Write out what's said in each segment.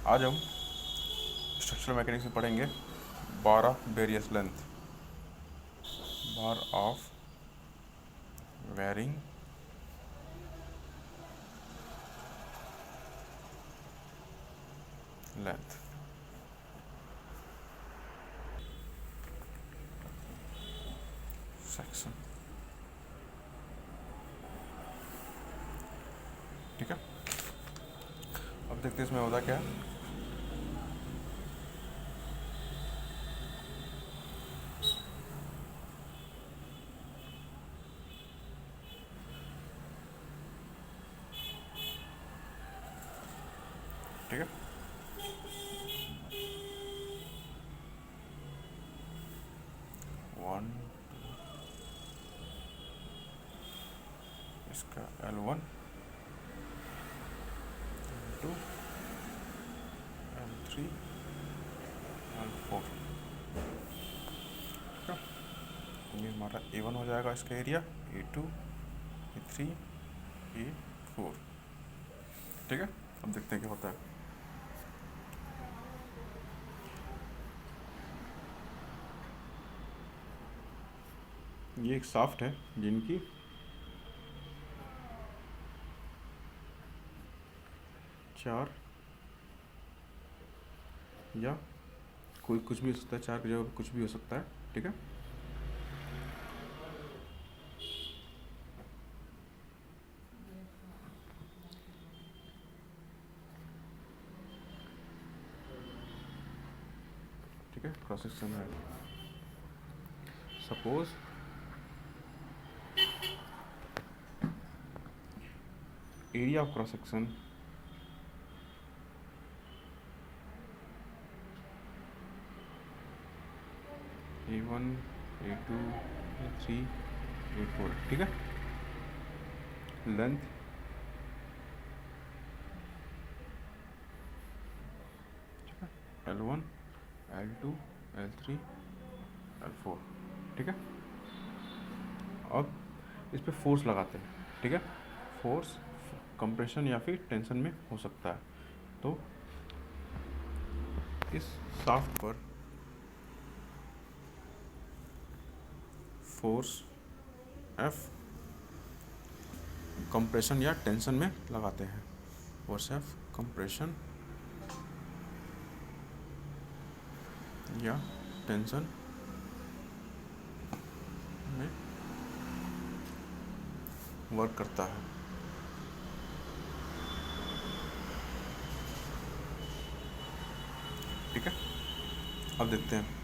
आज हम structural mechanics में पढ़ेंगे bar of various length, bar of varying length. Section, ठीक है। अब देखते हैं इसमें होता क्या है। ठीक है, वन, इसका L1, L2, L3, L4। ठीक है, ये हमारा A1 हो जाएगा, इसका एरिया A2, A3, A4। ठीक है, अब देखते हैं क्या होता है। ये एक शाफ्ट है जिनकी चार या कोई कुछ भी हो सकता है, चार की जगह कुछ भी हो सकता है। ठीक है, ठीक है, क्रॉस सेक्शन है। Suppose area of cross section A1, A2, A3, A4। ठीक है, length L1, L2, L3, L4। ठीक है, अब इस पे फोर्स लगाते हैं। ठीक है, फोर्स कंप्रेशन या फिर टेंशन में हो सकता है। तो इस शाफ्ट पर फोर्स F कंप्रेशन या टेंशन में लगाते हैं। फोर्स F कंप्रेशन या टेंशन में वर्क करता है। ठीक है, अब देखते हैं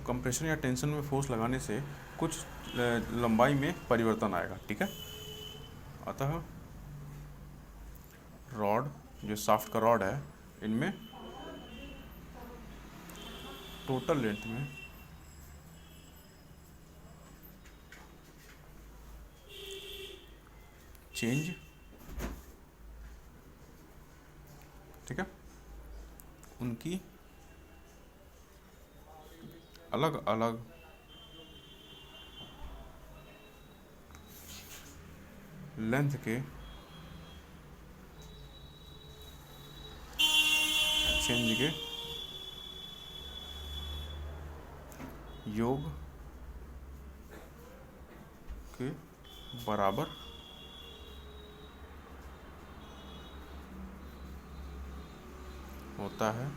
कंप्रेशन या टेंशन में फोर्स लगाने से कुछ लंबाई में परिवर्तन आएगा। ठीक है, अतः रॉड, जो शाफ्ट का रॉड है, इनमें टोटल लेंथ में चेंज, ठीक है, उनकी अलग अलग लेंथ के चेंज के योग के बराबर होता है,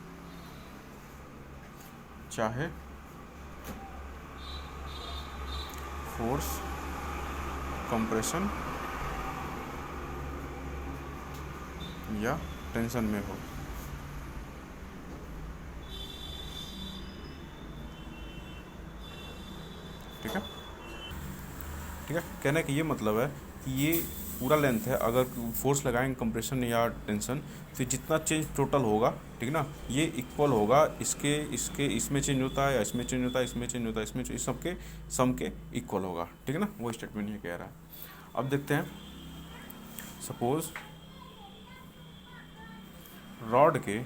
चाहे फोर्स कंप्रेशन या टेंशन में हो। ठीक है, ठीक है, कहने का ये मतलब है कि ये पूरा लेंथ है। अगर फोर्स लगाएंगे कंप्रेशन या टेंशन, तो जितना चेंज टोटल होगा, ठीक ना, ये इक्वल होगा इसके इसके इसमें चेंज होता है, इसमें चेंज होता है, इसमें चेंज होता है, इसमें इस सबके सम के इक्वल होगा। ठीक है ना, वो स्टेटमेंट ये कह रहा है। अब देखते हैं, सपोज रॉड के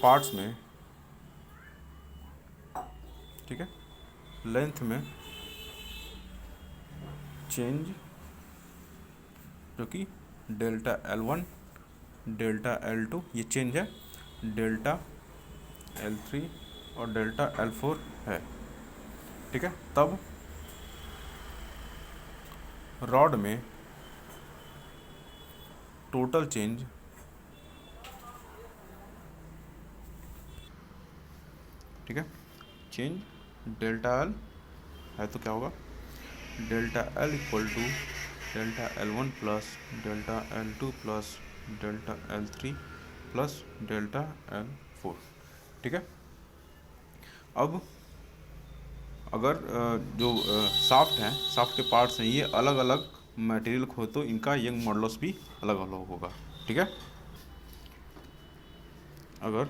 पार्ट्स में, ठीक है, लेंथ में चेंज जो कि डेल्टा L1 डेल्टा L2 ये चेंज है, डेल्टा L3 और डेल्टा L4 है। ठीक है, तब रॉड में टोटल चेंज ठीक है, चेंज डेल्टा L है तो क्या होगा, delta L equal to delta L1 plus delta L2 plus delta L3 plus delta L4। ठीक है, अब अगर जो शाफ्ट हैं, शाफ्ट के पार्ट्स हैं, ये अलग अलग मटेरियल हो तो इनका यंग मॉडुलस भी अलग अलग होगा। ठीक है, अगर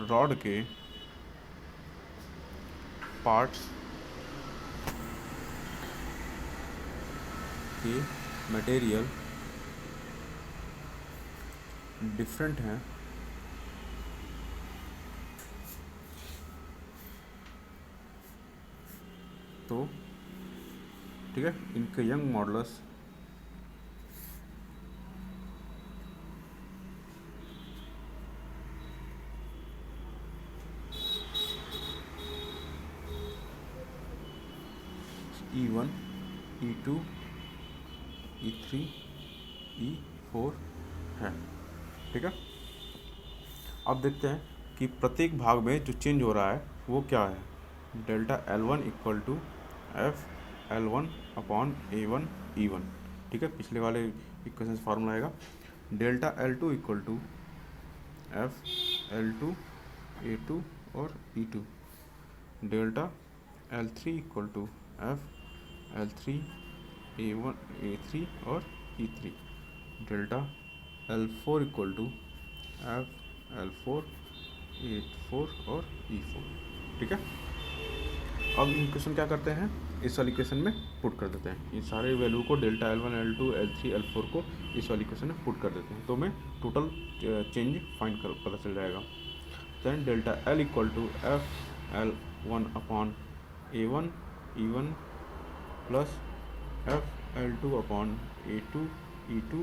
रॉड के पार्ट्स के मटेरियल डिफरेंट हैं तो ठीक है, इनके young modulus E1, E2, E3, E4 है। ठीक है, अब देखते हैं कि प्रत्येक भाग में जो चेंज हो रहा है वो क्या है। Delta L1 equal to F L1 upon A1 E1। ठीक है, पिछले वाले इक्वेशन से फार्मूला आएगा, delta L2 equal to F L2 A2 और E2, delta L3 equal to F L3 A1 A3 और E3, delta L4 equal to F L4 A4 और E4। ठीक है, अब इक्वेशन क्या करते हैं, इस वाली इक्वेशन में पुट कर देते हैं, ये सारे वैल्यू को delta L1 L2 L3 L4 को इस वाली इक्वेशन में पुट कर देते हैं, तो हमें टोटल चेंज फाइंड कर पता चल जाएगा। Then delta L equal to F L1 upon A1 E1 plus F L2 upon A2 E2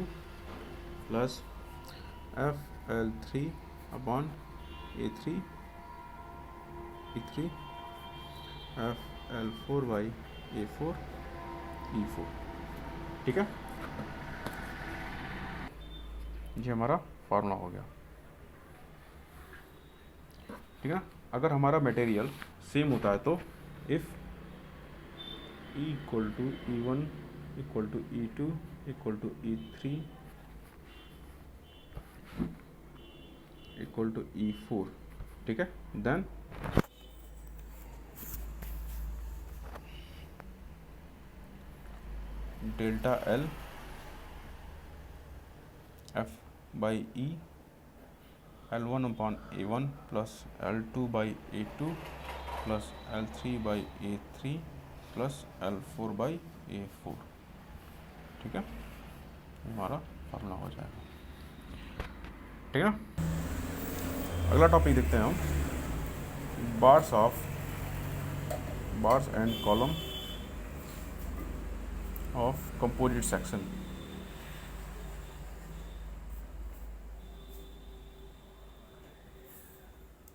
plus F L3 upon A3 E3 F L4 by A4 E4। ठीक है, ये हमारा फार्मूला हो गया। ठीक है, अगर हमारा मटेरियल सेम होता है तो if E equal to E1 equal to E2 equal to E3 equal to E4। ठीक है, then delta L F by E L1 upon A1 plus L2 by A2 plus L3 by A3 plus L4 by A4। ठीक है, हमारा formula हो जाएगा। ठीक है ना, अगला टॉपिक देखते हैं हम, bars and column of composite section.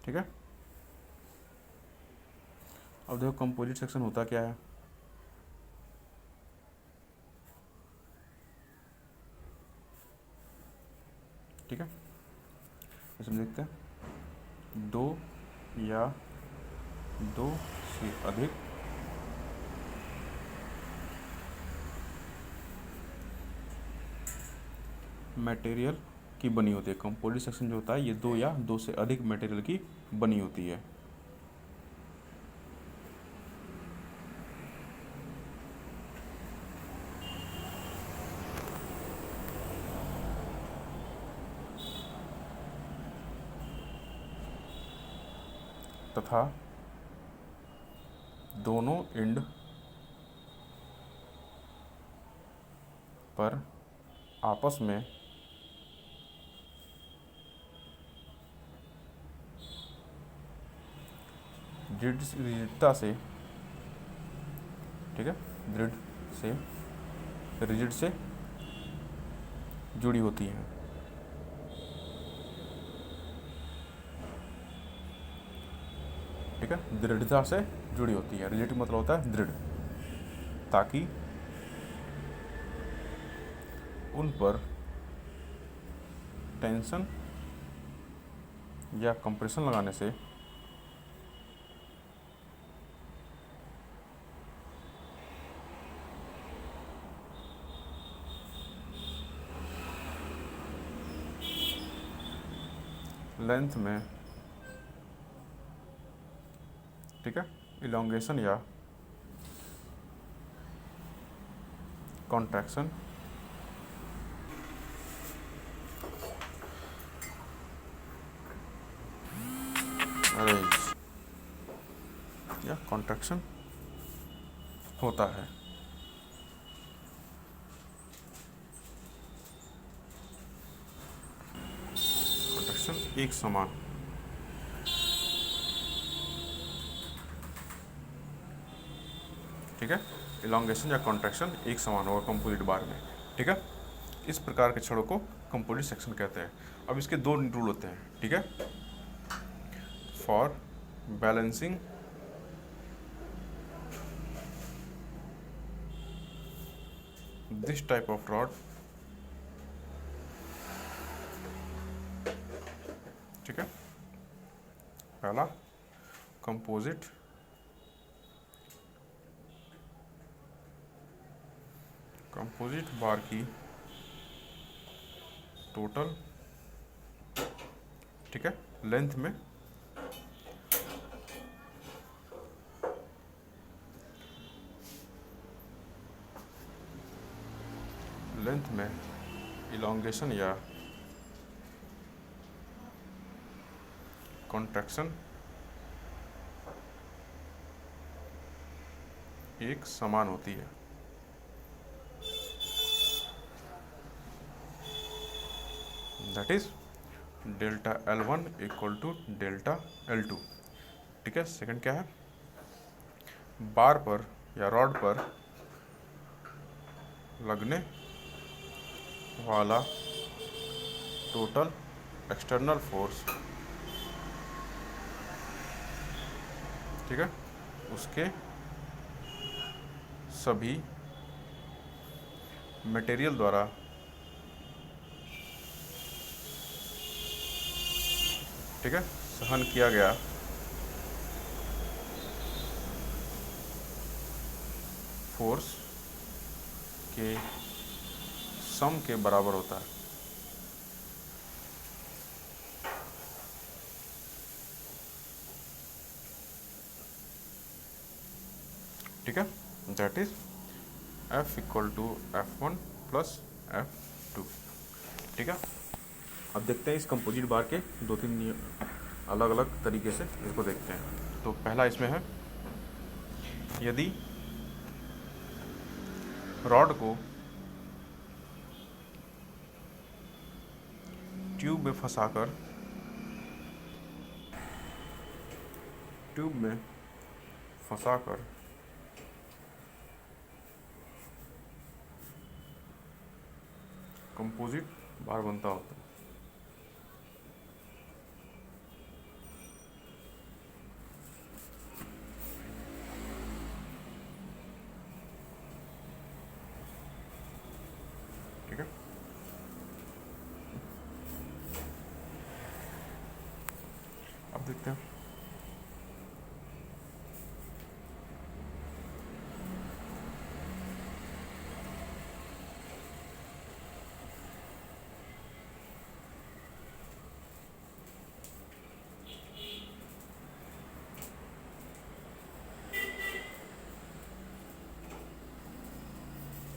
ठीक है, अब देखो कंपोजिट सेक्शन होता क्या है। ठीक है, इसमें देखते हैं, दो या दो से अधिक मटेरियल की बनी होती है। कंपोजिट सेक्शन जो होता है ये दो या दो से अधिक मटेरियल की बनी होती है। तथा दोनों एंड पर आपस में दृढ़ता से, ठीक है, दृढ़ से, रिजिड से जुड़ी होती हैं। ठीक है, दृढ़ता से जुड़ी होती है। रिजिड मतलब होता है दृढ़, ताकि उन पर टेंशन या कंप्रेशन लगाने से लेंथ में, ठीक है, इलोंगेशन या कॉन्ट्रैक्शन या कॉन्ट्रैक्शन होता है। कॉन्ट्रैक्शन एक समान, ठीक है, इलोंगेशन या कॉन्ट्रैक्शन एक समान होगा कंपोजिट बार में। ठीक है, इस प्रकार के छड़ों को कंपोजिट सेक्शन कहते हैं। अब इसके दो रूल होते हैं। ठीक है, for balancing this type of rod, ठीक है, पहला कंपोजिट बार की टोटल, ठीक है, लेंथ में इलोंगेशन या कॉन्ट्रैक्शन एक समान होती है। That is delta L1 equal to delta L2। ठीक है, सेकंड क्या है, बार पर या रॉड पर लगने वाला टोटल एक्सटर्नल फोर्स, ठीक है, उसके सभी मटेरियल द्वारा ठीक है सहन किया गया फोर्स के सम के बराबर होता है। ठीक है, that is F equal to F1 plus F2। ठीक है, अब देखते हैं इस कंपोजिट बार के दो तीन अलग अलग तरीके से इसको देखते हैं। तो पहला इसमें है, यदि रॉड को ट्यूब में फंसाकर कंपोजिट बार बनता होता है। ठीक है, अब देखते हैं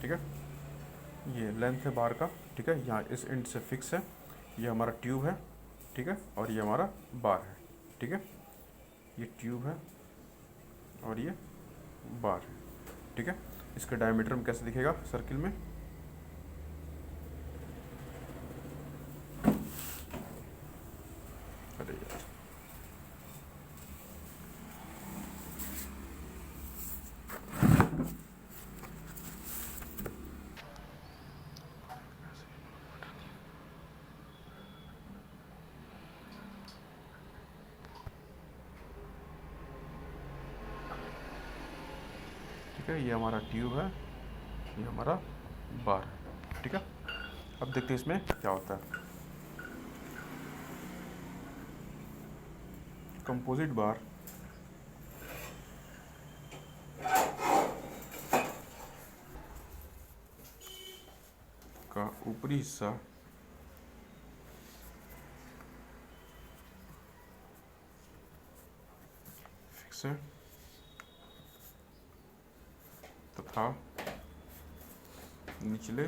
ठीक है, ये लेंथ है बार का। ठीक है, यहाँ इस एंड से फिक्स है, ये हमारा ट्यूब है। ठीक है, और ये हमारा बार है। ठीक है, ये ट्यूब है और ये बार है। ठीक है, इसके डायमीटर में कैसे दिखेगा सर्किल में, अरे यार ठीक है, ये हमारा ट्यूब है, ये हमारा बार है। ठीक है, अब देखते हैं इसमें क्या होता है। कंपोजिट बार का ऊपरी हिस्सा फिक्स है तथा निचले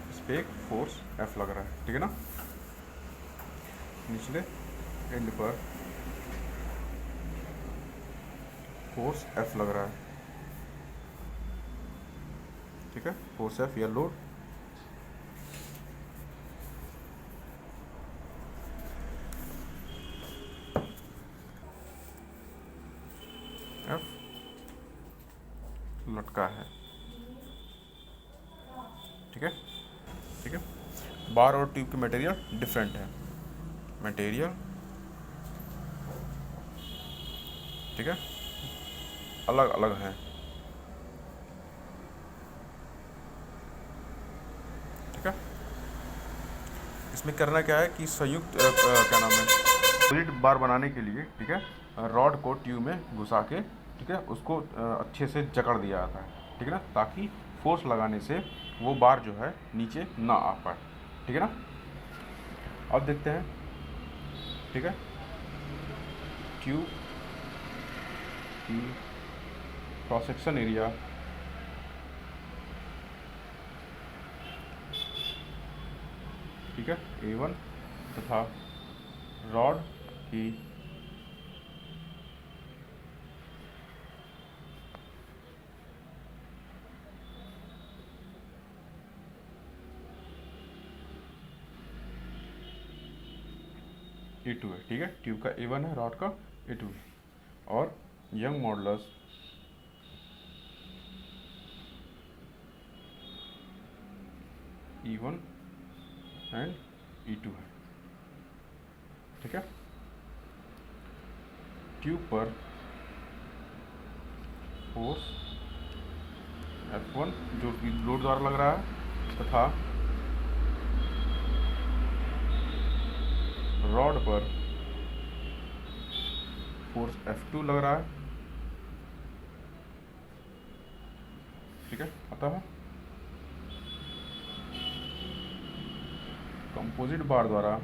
इस पे एक फोर्स F लग रहा है। ठीक है ना, निचले एंड पर फोर्स F लग रहा है। ठीक है, फोर्स F या लोड F लटका है। ठीक है, ठीक है, बार और ट्यूब की मटेरियल डिफरेंट है। मटेरियल ठीक है अलग अलग है। ठीक है, इसमें करना क्या है कि संयुक्त क्या नाम है, सॉलिड बार बनाने के लिए ठीक है रॉड को ट्यूब में घुसा के ठीक है उसको अच्छे से जकड़ दिया जाता है। ठीक है ना, ताकि फोर्स लगाने से वो बार जो है नीचे ना आ पाए। ठीक है ना, अब देखते हैं। ठीक है, ट्यूब की क्रॉस सेक्शन एरिया ठीक है A1 तथा रॉड की A2 है। ठीक है, ट्यूब का A1 है, रॉड का A2 है, और young modulus E1 and E2 है। ठीक है, ट्यूब पर फोर्स F1 जो कि लोड द्वारा लग रहा है तथा रॉड पर फोर्स F2 लग रहा है। ठीक है, अतः कंपोजिट बार द्वारा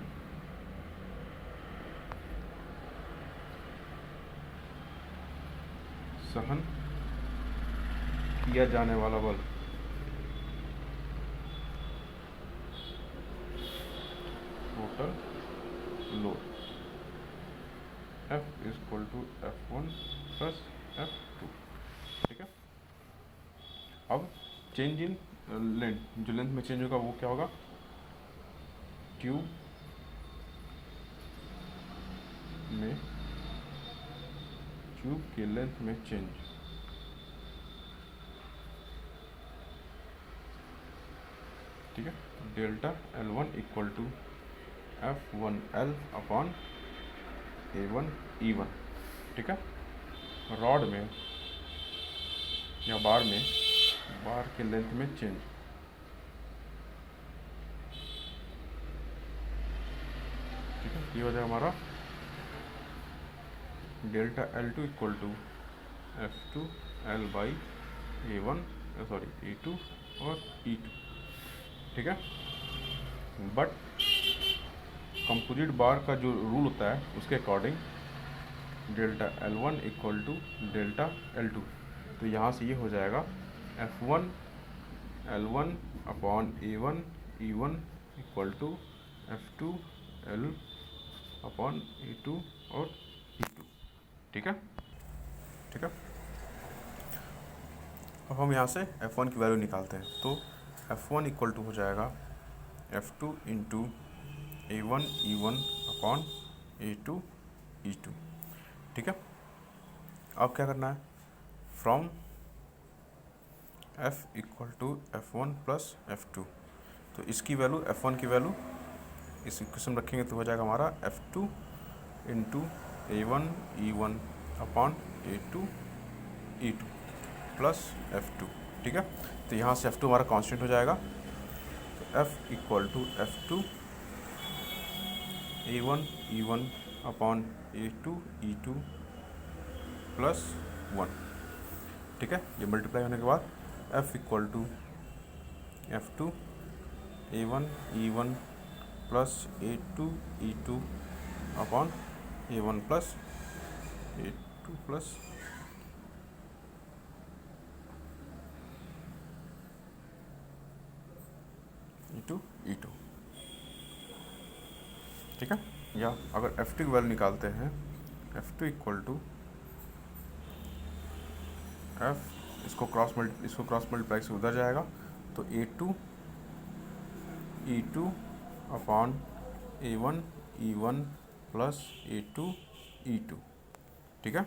सहन किया जाने वाला बल total load F equal to F1 plus F2। ठीक है, अब चेंज इन लेंथ, जो लेंथ में चेंज होगा वो क्या होगा, ट्यूब में ट्यूब के लेंथ में चेंज। ठीक है, delta L1 equal to F1L upon A1 E1। ठीक है, रॉड में या बार में बार के लेंथ में चेंज। ठीक है, ये हो जाएगा हमारा delta L2 equal to F2L by A1 A2 और E2। ठीक है, बट कंपोजिट बार का जो रूल होता है उसके according delta L1 equal to delta L2, तो यहाँ से ये हो जाएगा F1 L1 upon A1 E1 equal to F2 L upon E2 और E2। ठीक है, ठीक है, अब हम यहाँ से F1 की वैल्यू निकालते हैं। तो F1 इक्वल टू हो जाएगा F2 into A1 E1 upon A2 E2। ठीक है, अब क्या करना है, from F equal to F1 plus F2, तो इसकी वैल्यू F1 की वैल्यू इस इक्वेशन रखेंगे तो हो जाएगा हमारा F2 into A1 E1 upon A2 ई टू प्लस एफ टू। ठीक है, तो यहाँ से एफ टू हमारा कांस्टेंट हो जाएगा, तो F equal to F two A one upon A two plus one. ठीक है, ये मल्टीप्लाई होने के बाद F equal to F two A one plus A two upon A one plus A two plus E two. ठीक है, या अगर एफ टू की वैल्यू निकालते हैं, F two equal to F, इसको क्रॉस मल्टीप्लाई से उधर जाएगा, तो A two upon A one plus A two. ठीक है,